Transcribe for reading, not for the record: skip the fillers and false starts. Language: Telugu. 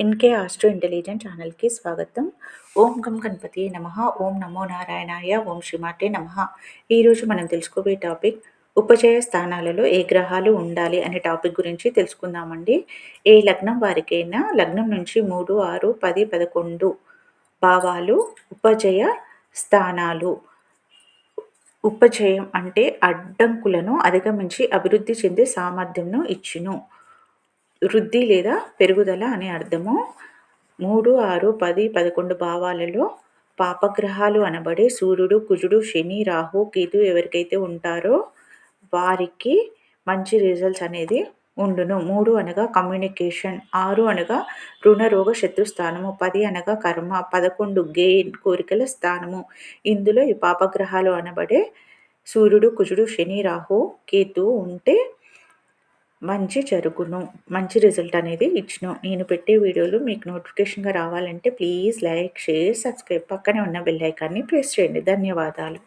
ఎన్కే ఆస్ట్రో ఇంటెలిజెంట్ ఛానల్కి స్వాగతం. ఓం గం గణపతి నమః. ఓం నమో నారాయణాయ. ఓం శ్రీమాతే నమః. ఈరోజు మనం తెలుసుకోబోయే టాపిక్ ఉపజయ స్థానాలలో ఏ గ్రహాలు ఉండాలి అనే టాపిక్ గురించి తెలుసుకుందామండి. ఏ లగ్నం వారికైనా లగ్నం నుంచి 3, 6, 10, 11 భావాలు ఉపజయ స్థానాలు. ఉపజయం అంటే అడ్డంకులను అధిగమించి అభివృద్ధి చెందే సామర్థ్యంను ఇచ్చును. వృద్ధి లేదా పెరుగుదల అనే అర్థము. 3, 6, 10, 11 భావాలలో పాపగ్రహాలు అనబడే సూర్యుడు, కుజుడు, శని, రాహు, కేతు ఎవరికైతే ఉంటారో వారికి మంచి రిజల్ట్స్ అనేది ఉండును. 3 అనగా కమ్యూనికేషన్, 6 అనగా రుణ రోగ శత్రుస్థానము, 10 అనగా కర్మ, 11 గెయిన్ కోరికల స్థానము. ఇందులో ఈ పాపగ్రహాలు అనబడే సూర్యుడు, కుజుడు, శని, రాహు, కేతు ఉంటే మంచి జరుగును. మంచి రిజల్ట్ అనేది ఇచ్చును. నేను పెట్టే వీడియోలు మీకు నోటిఫికేషన్గా రావాలంటే ప్లీజ్ లైక్, షేర్, సబ్స్క్రైబ్, పక్కనే ఉన్న బెల్ ఐకాన్ని ప్రెస్ చేయండి. ధన్యవాదాలు.